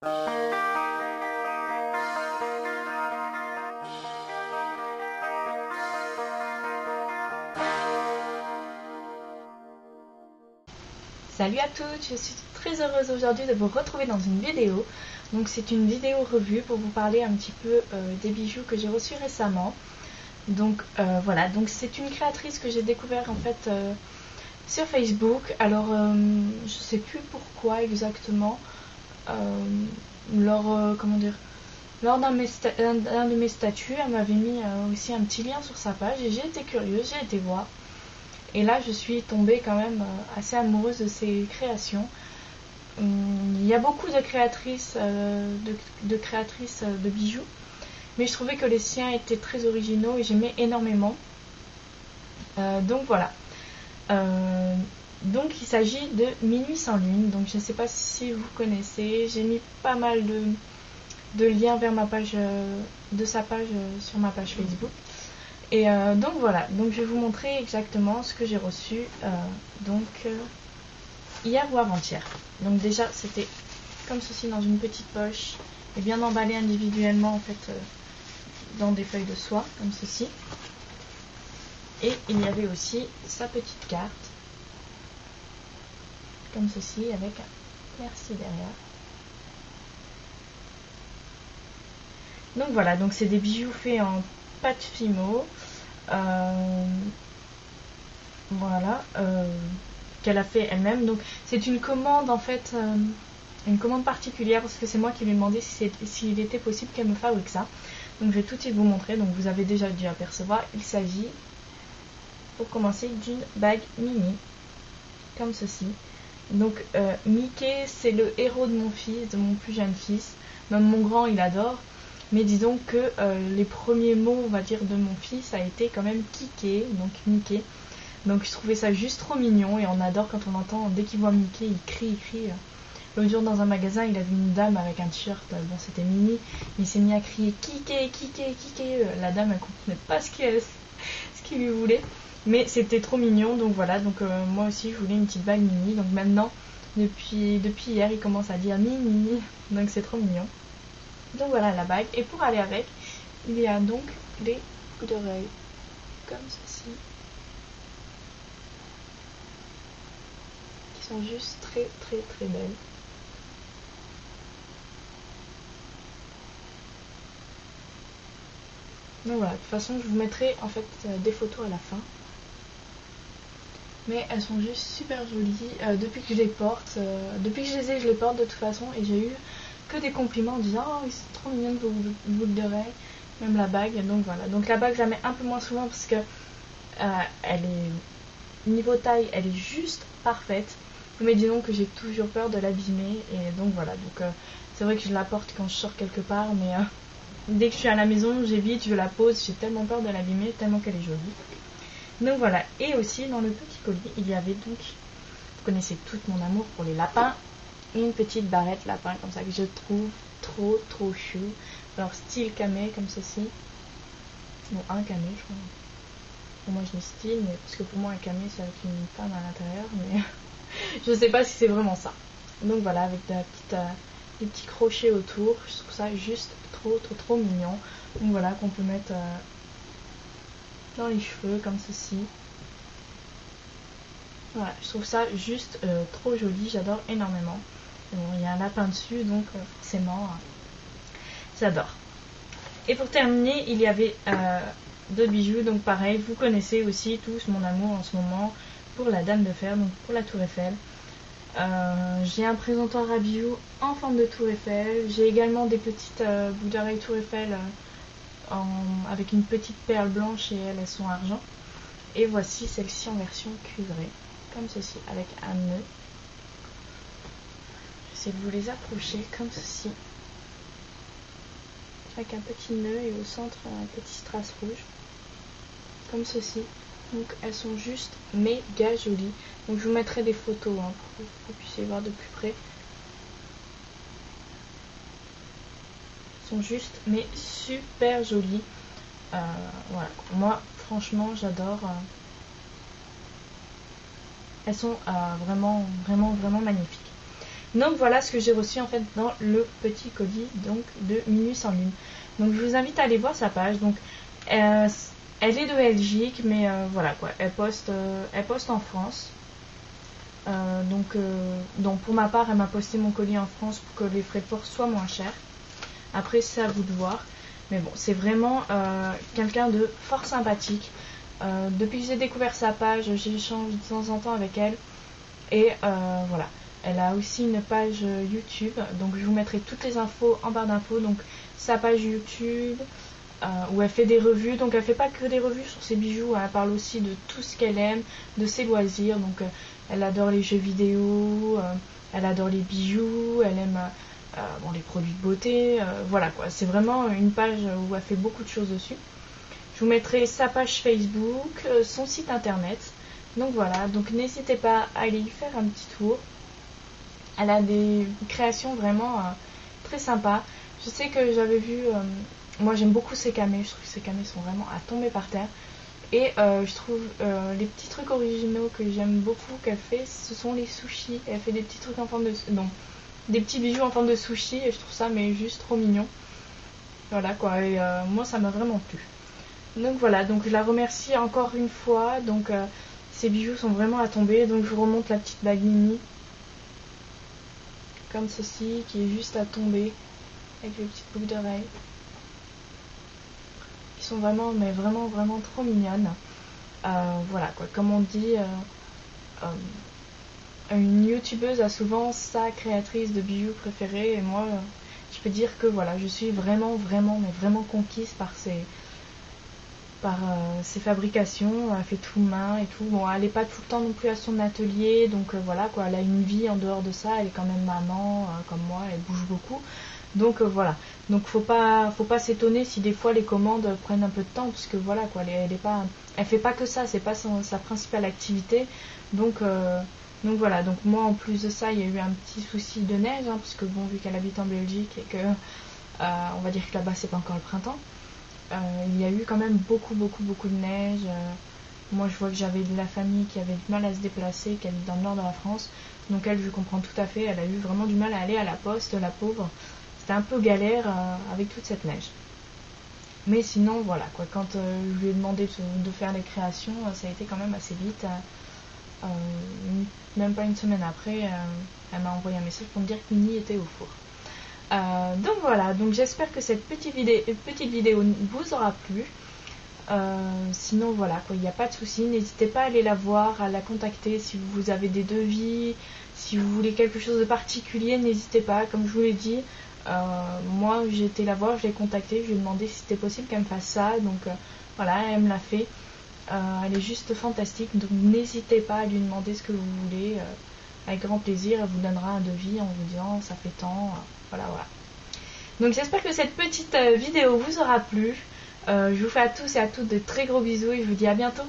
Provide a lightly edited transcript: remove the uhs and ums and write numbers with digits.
Salut à toutes, je suis très heureuse aujourd'hui de vous retrouver dans une vidéo. Donc c'est une vidéo revue pour vous parler un petit peu des bijoux que j'ai reçus récemment. Donc voilà, donc c'est une créatrice que j'ai découvert en fait sur Facebook. Alors je sais plus pourquoi exactement. Comment dire, lors d'un de mes statuts, elle m'avait mis aussi un petit lien sur sa page et j'ai été curieuse, j'ai été voir. Et là, je suis tombée quand même assez amoureuse de ses créations. Il y a beaucoup de créatrices, de bijoux, mais je trouvais que les siens étaient très originaux et j'aimais énormément. Donc voilà. Donc il s'agit de Minuit sans lune. Donc je ne sais pas si vous connaissez. J'ai mis pas mal de liens vers ma page, de sa page sur ma page Facebook. Et donc voilà, donc je vais vous montrer exactement ce que j'ai reçu hier ou avant-hier. Donc déjà c'était comme ceci dans une petite poche et bien emballé individuellement en fait dans des feuilles de soie comme ceci. Et il y avait aussi sa petite carte comme ceci avec un merci derrière. Donc voilà, donc c'est des bijoux faits en pâte Fimo, voilà, qu'elle a fait elle-même. Donc c'est une commande en fait, une commande particulière parce que c'est moi qui lui ai demandé s'il était possible qu'elle me fabrique ça. Donc je vais tout de suite vous montrer. Donc vous avez déjà dû apercevoir, il s'agit pour commencer d'une bague mini comme ceci. Donc Mickey c'est le héros de mon fils, de mon plus jeune fils. Même mon grand il adore. Mais disons que les premiers mots, on va dire, de mon fils a été quand même Kike, donc Mickey. Donc je trouvais ça juste trop mignon et on adore quand on entend, dès qu'il voit Mickey, il crie. L'autre jour dans un magasin, il a vu une dame avec un t-shirt, bon c'était mini, il s'est mis à crier Kike, Kike, Kike. La dame, elle comprenait pas ce qu'il lui voulait, mais c'était trop mignon, donc voilà. Donc moi aussi, je voulais une petite bague mini. Donc maintenant, depuis hier, il commence à dire mini, donc c'est trop mignon. Donc voilà la bague. Et pour aller avec, il y a donc les boucles d'oreilles comme ceci, qui sont juste très très très belles. Donc voilà, de toute façon je vous mettrai en fait des photos à la fin. Mais elles sont juste super jolies. Depuis que je les porte, depuis que je les ai, je les porte de toute façon. Et j'ai eu que des compliments en disant oh c'est trop mignon vos boucles d'oreilles, même la bague. Donc voilà, donc la bague je la mets un peu moins souvent parce que elle est niveau taille, elle est juste parfaite, mais disons que j'ai toujours peur de l'abîmer. Et donc voilà, donc c'est vrai que je la porte quand je sors quelque part, mais dès que je suis à la maison j'évite, je la pose, j'ai tellement peur de l'abîmer tellement qu'elle est jolie. Donc voilà, et aussi dans le petit colis il y avait donc, vous connaissez tout mon amour pour les lapins, une petite barrette lapin comme ça que je trouve trop chou. Alors style camé comme ceci, bon un camé je crois, pour moi je dis style, mais parce que pour moi un camé c'est avec une femme à l'intérieur, mais je sais pas si c'est vraiment ça. Donc voilà, avec des petits crochets autour, je trouve ça juste trop mignon. Donc voilà, qu'on peut mettre dans les cheveux comme ceci. Voilà, je trouve ça juste trop joli, j'adore énormément. Bon, il y a un lapin dessus, donc forcément j'adore. Et pour terminer, il y avait d'autres bijoux, donc pareil, vous connaissez aussi tous mon amour en ce moment pour la Dame de Fer, donc pour la Tour Eiffel. J'ai un présentoir à bijoux en forme de Tour Eiffel. J'ai également des petites boucles d'oreilles Tour Eiffel avec une petite perle blanche et elles sont argent. Et voici celle-ci en version cuivrée, comme ceci, avec un nœud. J'essaie de vous les approcher comme ceci, avec un petit nœud et au centre un petit strass rouge, comme ceci. Donc elles sont juste méga jolies. Donc je vous mettrai des photos pour que vous puissiez voir de plus près. Elles sont juste mais super jolies. Voilà, moi franchement j'adore. Elles sont vraiment magnifiques. Donc voilà ce que j'ai reçu en fait dans le petit colis donc de Minuit sans lune. Donc je vous invite à aller voir sa page. Donc elle est de Belgique, mais voilà quoi, elle poste en France. Donc pour ma part, elle m'a posté mon colis en France pour que les frais de port soient moins chers. Après, c'est à vous de voir. Mais bon, c'est vraiment quelqu'un de fort sympathique. Depuis que j'ai découvert sa page, j'échange de temps en temps avec elle. Et voilà. Elle a aussi une page YouTube. Donc je vous mettrai toutes les infos en barre d'infos. Donc sa page YouTube, où elle fait des revues. Donc elle fait pas que des revues sur ses bijoux. Elle parle aussi de tout ce qu'elle aime, de ses loisirs. Donc elle adore les jeux vidéo, elle adore les bijoux, elle aime les produits de beauté. Voilà quoi. C'est vraiment une page où elle fait beaucoup de choses dessus. Je vous mettrai sa page Facebook, son site internet. Donc voilà, donc n'hésitez pas à aller y faire un petit tour. Elle a des créations vraiment très sympas. Je sais que j'avais vu, moi j'aime beaucoup ses camés, je trouve que ses camés sont vraiment à tomber par terre. Et je trouve les petits trucs originaux que j'aime beaucoup qu'elle fait, ce sont les sushis. Elle fait des petits trucs en forme de... Non, des petits bijoux en forme de sushi et je trouve ça mais juste trop mignon. Voilà quoi, et moi ça m'a vraiment plu. Donc voilà, donc je la remercie encore une fois. Donc ces bijoux sont vraiment à tomber. Donc je vous remonte la petite bague mini. Comme ceci, qui est juste à tomber. Avec les petites boucles d'oreilles. Qui sont vraiment, mais vraiment, vraiment trop mignonnes. Voilà quoi, comme on dit, une youtubeuse a souvent sa créatrice de bijoux préférée. Et moi, je peux dire que voilà, je suis vraiment, vraiment, mais vraiment conquise par ses fabrications. Elle fait tout main et tout. Bon, elle n'est pas tout le temps non plus à son atelier, donc voilà quoi, elle a une vie en dehors de ça. Elle est quand même maman, comme moi, elle bouge beaucoup. Donc voilà, donc faut pas s'étonner si des fois les commandes prennent un peu de temps, parce que voilà quoi, elle fait pas que ça, c'est pas sa principale activité. Donc voilà, donc moi en plus de ça, il y a eu un petit souci de neige, hein, parce que bon, vu qu'elle habite en Belgique et que on va dire que là-bas c'est pas encore le printemps. Il y a eu quand même beaucoup de neige. Moi je vois que j'avais de la famille qui avait du mal à se déplacer, qui habite dans le nord de la France. Donc elle, je comprends tout à fait, elle a eu vraiment du mal à aller à la poste, la pauvre. C'était un peu galère avec toute cette neige. Mais sinon voilà quoi, quand je lui ai demandé de faire les créations, ça a été quand même assez vite. Même pas une semaine après, elle m'a envoyé un message pour me dire qu'il n'y était au four. Donc voilà, donc j'espère que cette petite vidéo vous aura plu. Sinon voilà quoi, il n'y a pas de souci, n'hésitez pas à aller la voir, à la contacter si vous avez des devis, si vous voulez quelque chose de particulier, n'hésitez pas. Comme je vous l'ai dit, moi j'ai été la voir, je l'ai contactée, je lui ai demandé si c'était possible qu'elle me fasse ça. Donc voilà, elle me l'a fait. Elle est juste fantastique, donc n'hésitez pas à lui demander ce que vous voulez. Avec grand plaisir, elle vous donnera un devis en vous disant ça fait tant. Voilà. Donc j'espère que cette petite vidéo vous aura plu. Je vous fais à tous et à toutes de très gros bisous et je vous dis à bientôt.